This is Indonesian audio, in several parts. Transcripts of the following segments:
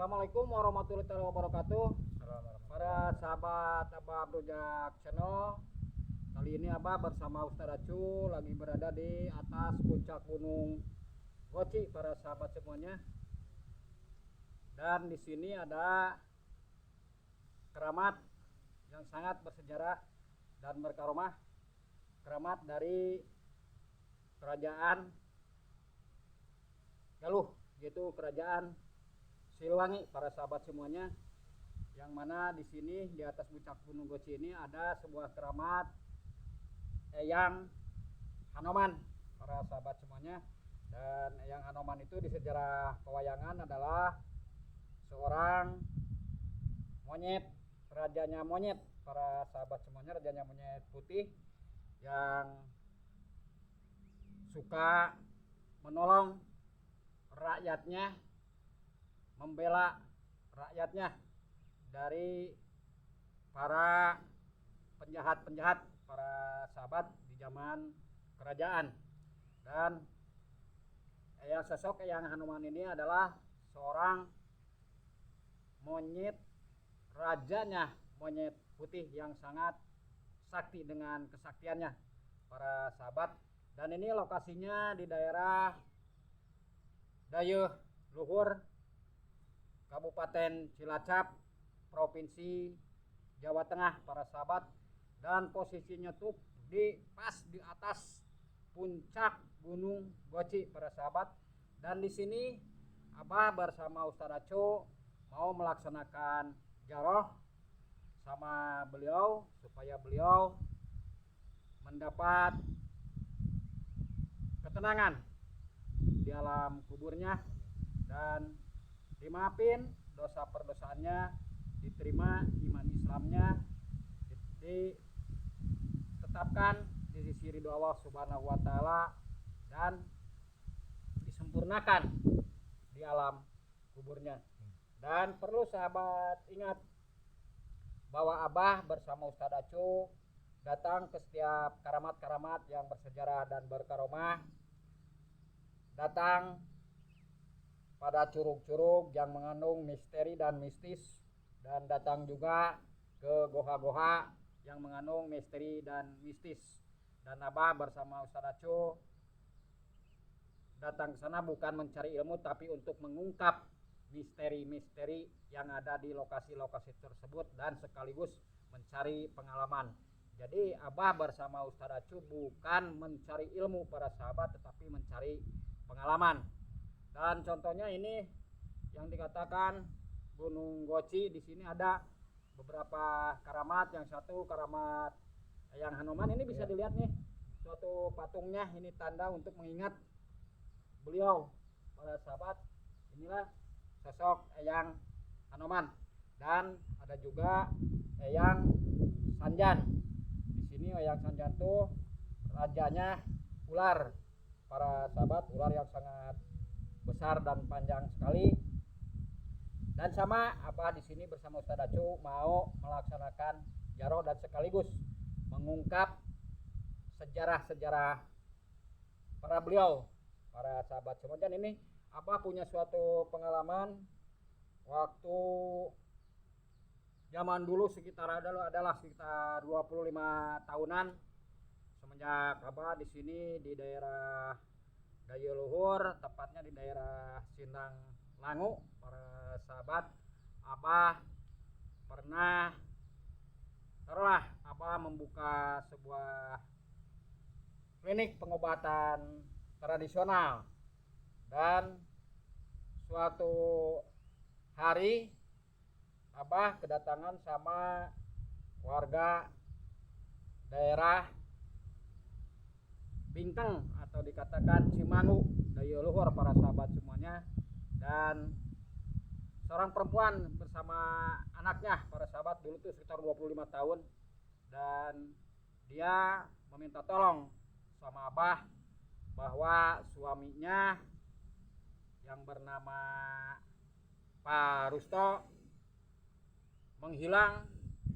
Assalamualaikum warahmatullahi wabarakatuh. Para sahabat Abah Brojak Channel. Kali ini Abah bersama Ustaz Acu lagi berada di atas puncak Gunung Goci para sahabat semuanya. Dan di sini ada keramat yang sangat bersejarah dan berkaromah. Keramat dari kerajaan Galuh, yaitu kerajaan Siliwangi para sahabat semuanya. Yang mana di sini di atas puncak Gunung Goci ini ada sebuah keramat Eyang Hanoman para sahabat semuanya. Dan Eyang Hanoman itu di sejarah pewayangan adalah seorang monyet, rajanya monyet para sahabat semuanya, rajanya monyet putih yang suka menolong rakyatnya, membela rakyatnya dari para penjahat-penjahat para sahabat di zaman kerajaan. Dan sosok Eyang Hanoman ini adalah seorang monyet, rajanya monyet putih yang sangat sakti dengan kesaktiannya para sahabat. Dan ini lokasinya di daerah Dayeuh Luhur, Kabupaten Cilacap, Provinsi Jawa Tengah para sahabat. Dan posisinya tuh pas di atas puncak Gunung Goci para sahabat. Dan di sini Abah bersama Ustaz Acu mau melaksanakan jaroh sama beliau supaya beliau mendapat ketenangan di alam kuburnya dan dimaafin dosa perdosaannya, diterima iman Islamnya, ditetapkan di sisi ridho Allah Subhanahu wa taala dan disempurnakan di alam kuburnya. Dan perlu sahabat ingat bahwa Abah bersama Ustaz Acu datang ke setiap karamat-karamat yang bersejarah dan berkaromah, datang pada curug-curug yang mengandung misteri dan mistis, dan datang juga ke goha-goha yang mengandung misteri dan mistis. Dan Abah bersama Ustaz Acu datang ke sana bukan mencari ilmu, tapi untuk mengungkap misteri-misteri yang ada di lokasi-lokasi tersebut dan sekaligus mencari pengalaman. Jadi Abah bersama Ustaz Acu bukan mencari ilmu para sahabat, tetapi mencari pengalaman. Dan contohnya ini yang dikatakan Gunung Goci, di sini ada beberapa karamat. Yang satu karamat Eyang Hanoman, ini bisa dilihat nih suatu patungnya, ini tanda untuk mengingat beliau para sahabat. Inilah sosok Eyang Hanoman. Dan ada juga Eyang Sanjan. Di sini Eyang Sanjan tuh rajanya ular para sahabat, ular yang sangat besar dan panjang sekali. Dan sama Abah di sini bersama Ustaz Acu mau melaksanakan jaroh dan sekaligus mengungkap sejarah-sejarah para beliau para sahabat semua. Dan ini Abah punya suatu pengalaman waktu zaman dulu adalah sekitar 25 tahunan semenjak Abah di sini di daerah Dayeuh Luhur, tepatnya di daerah Sindang Langu para sahabat. Abah pernah Abah membuka sebuah klinik pengobatan tradisional. Dan suatu hari Abah kedatangan sama warga daerah Bintang atau dikatakan Cimangu, Dayeuh Luhur para sahabat semuanya. Dan seorang perempuan bersama anaknya para sahabat, dulu tuh sekitar 25 tahun. Dan dia meminta tolong sama Abah bahwa suaminya yang bernama Pak Rusto menghilang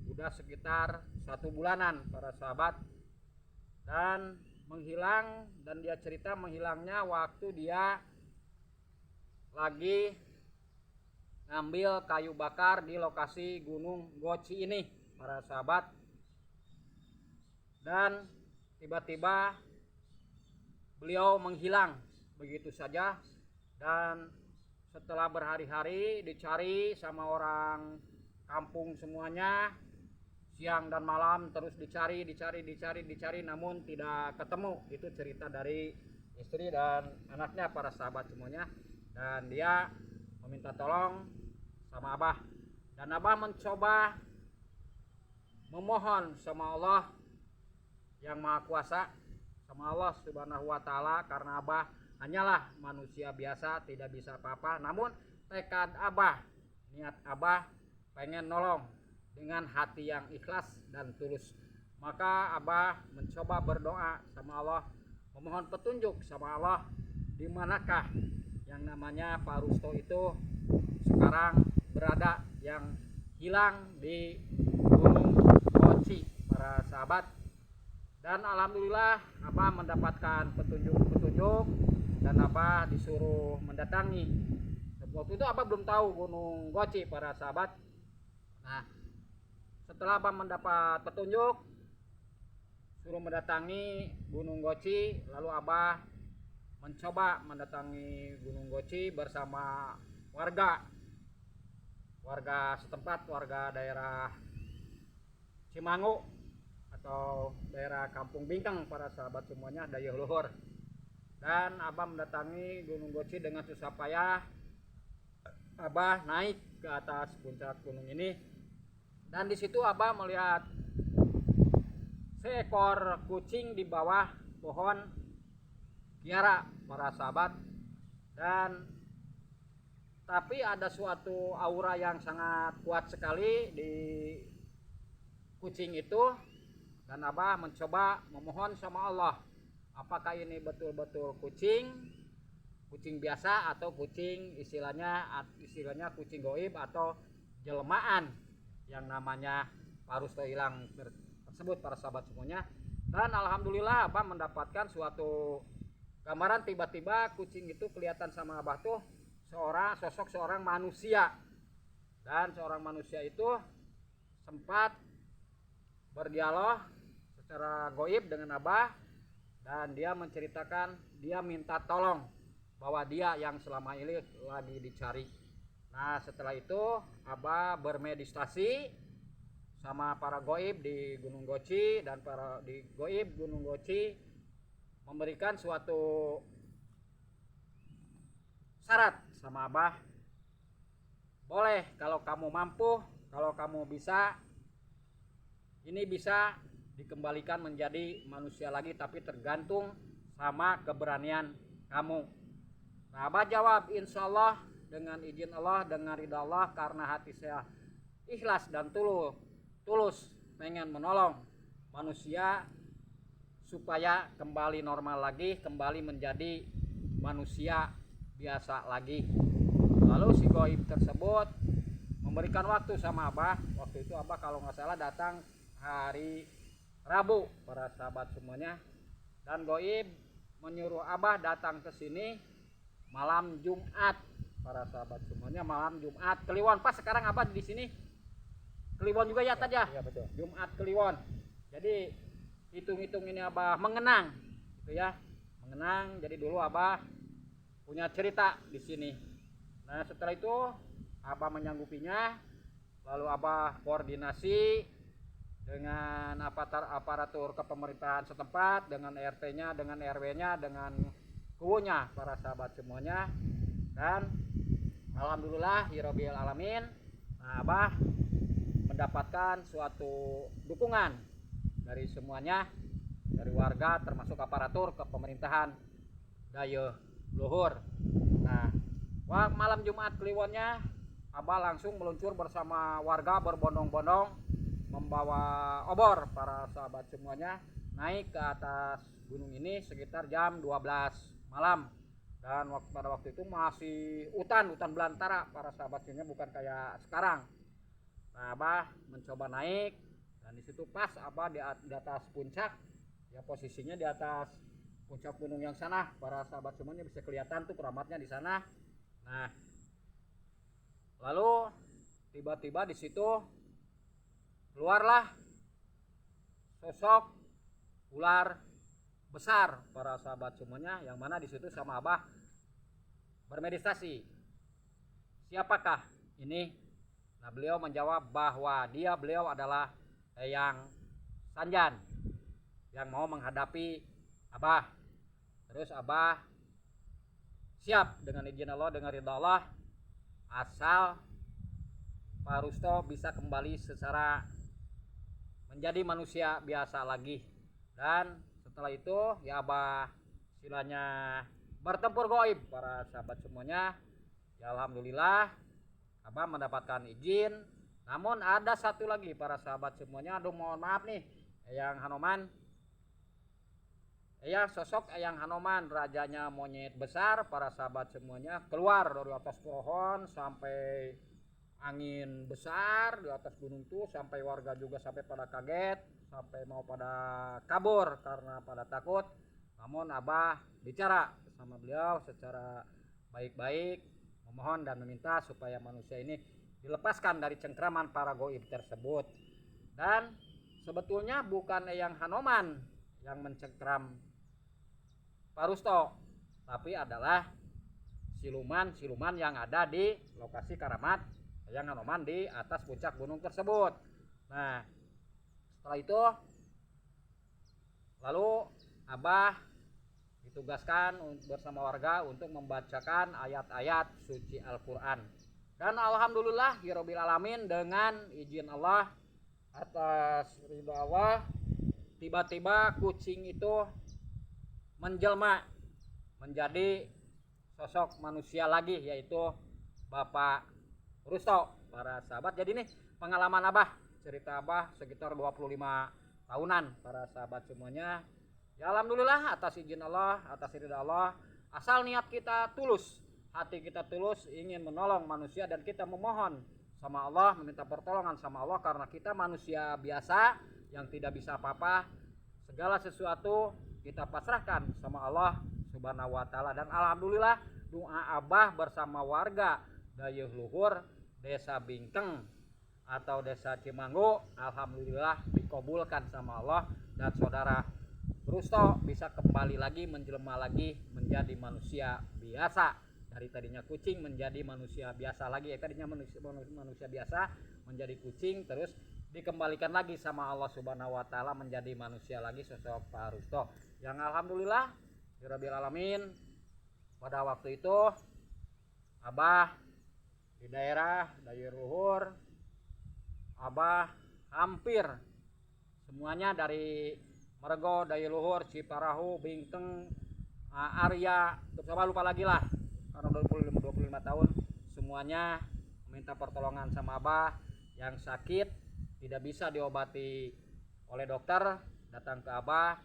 udah sekitar 1 bulanan para sahabat. Dan menghilang, dan dia cerita menghilangnya waktu dia lagi ngambil kayu bakar di lokasi Gunung Goci ini para sahabat. Dan tiba-tiba beliau menghilang begitu saja, dan setelah berhari-hari dicari sama orang kampung semuanya, siang dan malam terus dicari namun tidak ketemu. Itu cerita dari istri dan anaknya para sahabat semuanya. Dan dia meminta tolong sama Abah, dan Abah mencoba memohon sama Allah yang Maha Kuasa, sama Allah Subhanahu wa Ta'ala, karena Abah hanyalah manusia biasa, tidak bisa apa-apa. Namun tekad Abah, niat Abah pengen nolong dengan hati yang ikhlas dan tulus. Maka Abah mencoba berdoa sama Allah, memohon petunjuk sama Allah, di manakah yang namanya Pak Rusto itu sekarang berada, yang hilang di Gunung Goci para sahabat. Dan alhamdulillah Abah mendapatkan petunjuk dan Abah disuruh mendatangi. Waktu itu Abah belum tahu Gunung Goci para sahabat. Nah, setelah Abah mendapat petunjuk, suruh mendatangi Gunung Goci, lalu Abah mencoba mendatangi Gunung Goci bersama warga setempat, warga daerah Cimangu atau daerah Kampung Bingkang para sahabat semuanya, daya luhur. Dan Abah mendatangi Gunung Goci dengan susah payah. Abah naik ke atas puncak gunung ini, dan di situ Abah melihat seekor kucing di bawah pohon kiara para sahabat. Dan tapi ada suatu aura yang sangat kuat sekali di kucing itu, dan Abah mencoba memohon sama Allah, apakah ini betul-betul kucing biasa atau kucing istilahnya kucing goib atau jelmaan yang namanya Pak Rusto hilang tersebut para sahabat semuanya. Dan alhamdulillah Abah mendapatkan suatu gambaran, tiba-tiba kucing itu kelihatan sama Abah tuh sosok seorang manusia, dan seorang manusia itu sempat berdialog secara goib dengan Abah, dan dia menceritakan dia minta tolong bahwa dia yang selama ini lagi dicari. Nah, setelah itu Abah bermeditasi sama para goib di Gunung Goci, dan para di goib Gunung Goci memberikan suatu syarat sama Abah, boleh kalau kamu mampu, kalau kamu bisa, ini bisa dikembalikan menjadi manusia lagi, tapi tergantung sama keberanian kamu. Nah, Abah jawab, insya Allah dengan izin Allah, dengan ridha Allah, karena hati saya ikhlas dan tulus pengen menolong manusia supaya kembali normal lagi, kembali menjadi manusia biasa lagi. Lalu si goib tersebut memberikan waktu sama Abah. Waktu itu Abah kalau nggak salah datang hari Rabu para sahabat semuanya, dan goib menyuruh Abah datang ke sini malam Jumat para sahabat semuanya, malam Jumat Kliwon. Pas sekarang Abah di sini Kliwon juga ya tadi ya? Iya betul. Jumat Kliwon. Jadi hitung-hitung ini Abah mengenang gitu ya. Mengenang. Jadi dulu Abah punya cerita di sini. Nah, setelah itu Abah menyanggupinya, lalu Abah koordinasi dengan aparatur kepemerintahan setempat, dengan RT-nya, dengan RW-nya, dengan kubunya para sahabat semuanya. Dan alhamdulillah hirobbil alamin, nah, Abah mendapatkan suatu dukungan dari semuanya, dari warga termasuk aparatur kepemerintahan daya luhur. Nah, malam Jumat Kliwonnya Abah langsung meluncur bersama warga berbondong-bondong membawa obor para sahabat semuanya, naik ke atas gunung ini sekitar jam 12 malam. Dan pada waktu itu masih hutan belantara para sahabat semuanya, bukan kayak sekarang. Nah, Abah mencoba naik, dan di situ pas Abah di atas puncak, ya posisinya di atas puncak gunung yang sana, para sahabat semuanya bisa kelihatan tuh keramatnya di sana. Nah, Lalu tiba-tiba di situ keluarlah sosok ular besar para sahabat semuanya, yang mana di situ sama Abah bermeditasi. Siapakah ini? Nah, beliau menjawab bahwa beliau adalah Eyang Sanjan yang mau menghadapi Abah. Terus Abah siap dengan izin Allah, dengan ridha Allah, asal Pak Rusto bisa kembali secara menjadi manusia biasa lagi. Dan setelah itu ya Abah silanya bertempur goib para sahabat semuanya. Ya alhamdulillah Abah mendapatkan izin. Namun ada satu lagi para sahabat semuanya, aduh mohon maaf nih, Eyang Hanoman. Sosok Eyang Hanoman, rajanya monyet besar para sahabat semuanya, keluar dari atas pohon sampai angin besar di atas gunung tuh, sampai warga juga sampai pada kaget, sampai mau pada kabur karena pada takut. Namun Abah bicara sama beliau secara baik-baik, memohon dan meminta supaya manusia ini dilepaskan dari cengkraman para goib tersebut. Dan sebetulnya bukan Eyang Hanoman yang mencengkram Pak Rusto, tapi adalah siluman-siluman yang ada di lokasi karamat Eyang Hanoman di atas puncak gunung tersebut. Nah, setelah itu lalu Abah ditugaskan bersama warga untuk membacakan ayat-ayat suci Al-Quran. Dan alhamdulillah Rabbil Alamin, dengan izin Allah, atas ridha Allah, tiba-tiba kucing itu menjelma menjadi sosok manusia lagi, yaitu Bapak Rusto para sahabat. Jadi ini pengalaman Abah, cerita Abah sekitar 25 tahunan para sahabat semuanya. Ya alhamdulillah atas izin Allah, atas ridha Allah, asal niat kita tulus, hati kita tulus ingin menolong manusia dan kita memohon sama Allah, meminta pertolongan sama Allah, karena kita manusia biasa yang tidak bisa apa-apa. Segala sesuatu kita pasrahkan sama Allah Subhanahu wa taala. Dan alhamdulillah doa Abah bersama warga Dayeuh Luhur Desa Bingkeng atau Desa Cimanggu alhamdulillah dikabulkan sama Allah, dan saudara Rusto bisa kembali lagi menjelma lagi menjadi manusia biasa. Dari tadinya kucing menjadi manusia biasa lagi, tadinya manusia biasa menjadi kucing, terus dikembalikan lagi sama Allah Subhanahu wa taala menjadi manusia lagi sosok Pak Rusto. Yang alhamdulillah Rabbil Alamin, pada waktu itu Abah di daerah Dayeuh Luhur, Abah hampir semuanya dari Mergo, Dayeuh Luhur, Ciparahu, Bingkeng, Arya, coba lupa lagi lah, karena 25 tahun semuanya meminta pertolongan sama Abah. Yang sakit tidak bisa diobati oleh dokter datang ke Abah.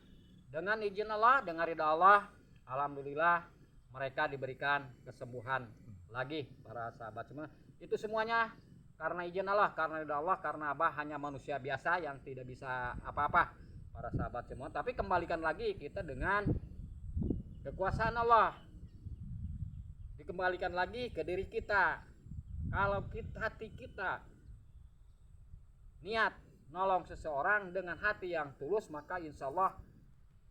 Dengan izin Allah, dengan ridha Allah, alhamdulillah mereka diberikan kesembuhan lagi para sahabat semua. Itu semuanya karena izin Allah, karena ridha Allah, karena Abah hanya manusia biasa yang tidak bisa apa-apa para sahabat semua. Tapi kembalikan lagi kita dengan kekuasaan Allah, dikembalikan lagi ke diri kita. Kalau hati kita niat nolong seseorang dengan hati yang tulus, maka insya Allah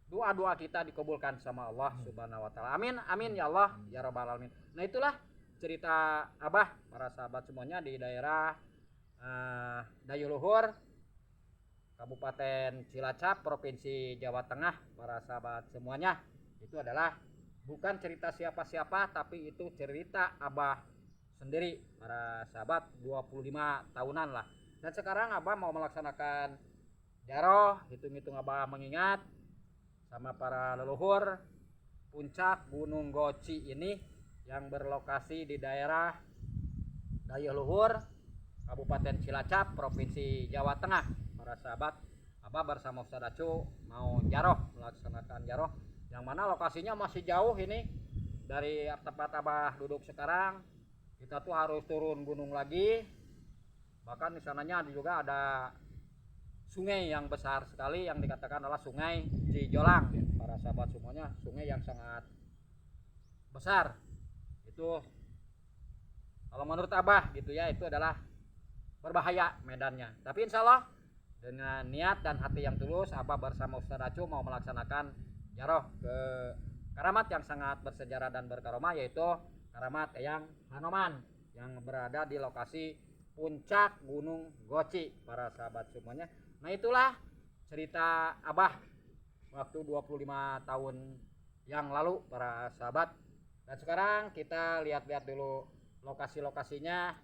doa-doa kita dikabulkan sama Allah Subhanahu wa taala. Amin amin ya Allah ya rabbal alamin. Nah, itulah cerita Abah para sahabat semuanya di daerah Dayeuh Luhur, Kabupaten Cilacap, Provinsi Jawa Tengah para sahabat semuanya. Itu adalah bukan cerita siapa-siapa, tapi itu cerita Abah sendiri para sahabat, 25 tahunan lah. Dan sekarang Abah mau melaksanakan jaroh, hitung-hitung Abah mengingat sama para leluhur puncak Gunung Goci ini yang berlokasi di daerah Dayeuh Luhur, Kabupaten Cilacap, Provinsi Jawa Tengah. Para sahabat, Abah bersama Ustaz Acu mau jaroh, melaksanakan jaroh, yang mana lokasinya masih jauh ini dari tempat Abah duduk sekarang. Kita tuh harus turun gunung lagi, bahkan di sananya juga ada sungai yang besar sekali yang dikatakan adalah Sungai Cijolang para sahabat semuanya, sungai yang sangat besar. Itu Kalau menurut Abah gitu ya, itu adalah berbahaya medannya. Tapi insya Allah dengan niat dan hati yang tulus, Abah bersama Ustaz Acu mau melaksanakan jaroh ke karamat yang sangat bersejarah dan berkaromah, yaitu karamat Eyang Hanoman yang berada di lokasi puncak Gunung Goci, para sahabat semuanya. Nah itulah cerita Abah waktu 25 tahun yang lalu para sahabat. Dan sekarang kita lihat-lihat dulu lokasinya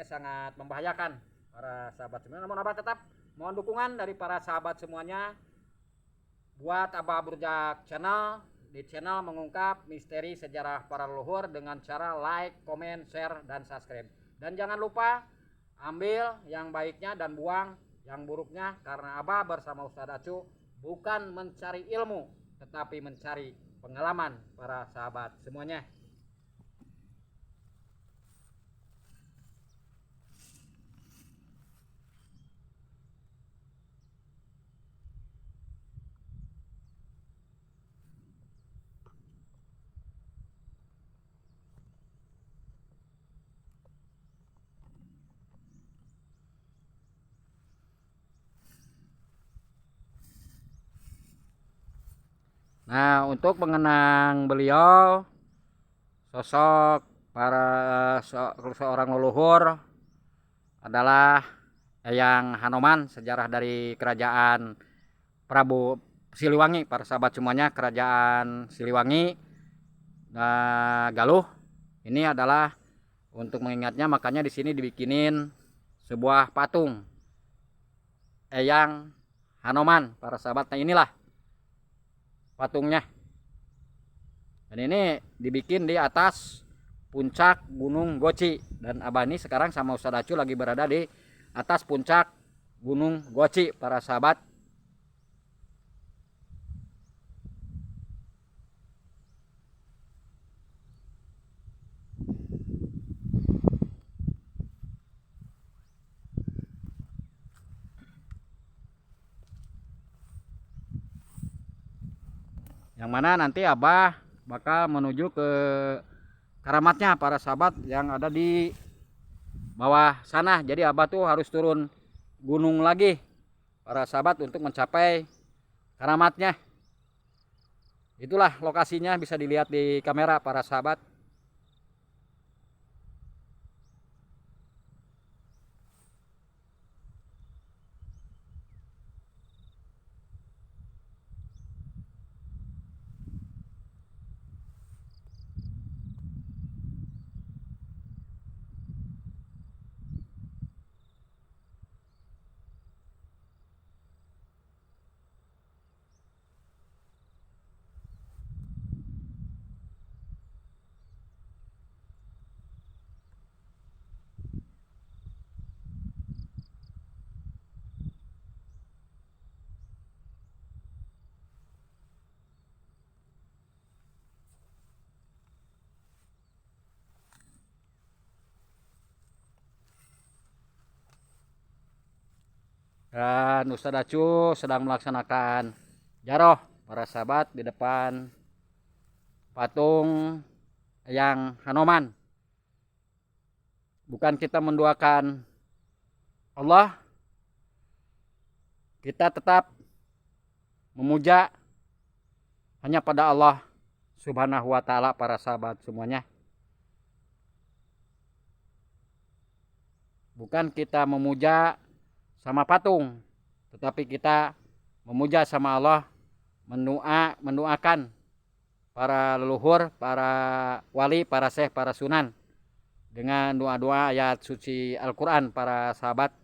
sangat membahayakan para sahabat semuanya. Namun Abah tetap mohon dukungan dari para sahabat semuanya buat Abah Burjak channel, di channel mengungkap misteri sejarah para leluhur dengan cara like, comment, share, dan subscribe. Dan jangan lupa ambil yang baiknya dan buang yang buruknya, karena Abah bersama Ustaz Acu bukan mencari ilmu tetapi mencari pengalaman para sahabat semuanya. Nah, untuk mengenang beliau, sosok para seorang leluhur adalah Eyang Hanoman, sejarah dari kerajaan Prabu Siliwangi, para sahabat semuanya, kerajaan Siliwangi Galuh. Ini adalah untuk mengingatnya, makanya di sini dibikinin sebuah patung Eyang Hanoman, para sahabat. Nah inilah patungnya. Dan ini dibikin di atas puncak Gunung Goci. Dan Abah ini sekarang sama Ustaz Acu lagi berada di atas puncak Gunung Goci, para sahabat. Yang mana nanti Abah bakal menuju ke karamatnya para sahabat yang ada di bawah sana. Jadi Abah tuh harus turun gunung lagi para sahabat untuk mencapai karamatnya. Itulah lokasinya, bisa dilihat di kamera para sahabat. Dan Ustaz Acu sedang melaksanakan jaroh para sahabat di depan patung Eyang Hanoman. Bukan kita mendoakan Allah, kita tetap memuja hanya pada Allah Subhanahu wa Ta'ala, para sahabat semuanya. Bukan kita memuja sama patung, tetapi kita memuja sama Allah, mendoakan para leluhur, para wali, para syekh, para sunan dengan doa-doa ayat suci Al-Quran, para sahabat.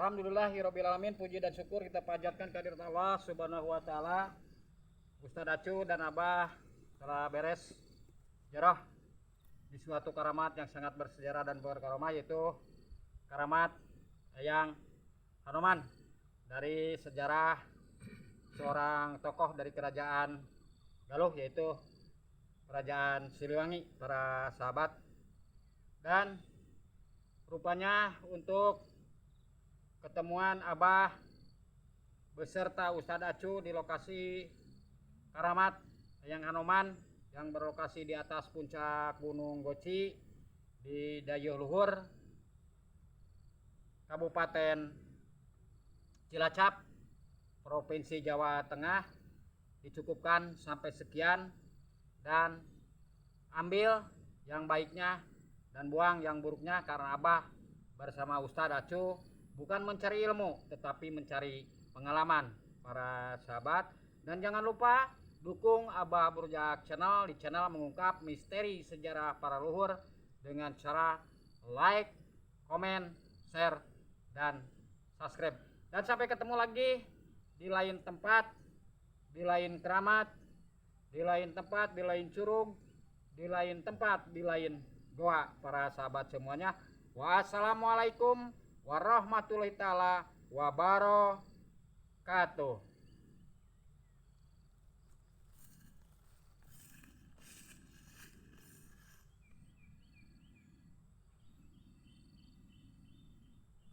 Alhamdulillahirobbilalamin, puji dan syukur kita panjatkan kehadirat Allah Subhanahu wa taala. Ustadz Acu dan Abah telah beres jarah di suatu karamat yang sangat bersejarah dan berkaromah, yaitu karamat Eyang Hanoman dari sejarah seorang tokoh dari kerajaan Galuh, yaitu kerajaan Siliwangi, para sahabat. Dan rupanya untuk ketemuan Abah beserta Ustadz Acu di lokasi karamat Eyang Hanoman yang berlokasi di atas puncak Gunung Goci di Dayeuh Luhur, Kabupaten Cilacap, Provinsi Jawa Tengah, dicukupkan sampai sekian, dan ambil yang baiknya dan buang yang buruknya, karena Abah bersama Ustadz Acu bukan mencari ilmu tetapi mencari pengalaman para sahabat. Dan jangan lupa dukung Abah Burjak Channel di channel mengungkap misteri sejarah para leluhur dengan cara like, komen, share, dan subscribe. Dan sampai ketemu lagi di lain tempat, di lain keramat, di lain tempat, di lain curug, di lain tempat, di lain doa para sahabat semuanya. Wassalamualaikum warahmatullahi taala wabarakatuh.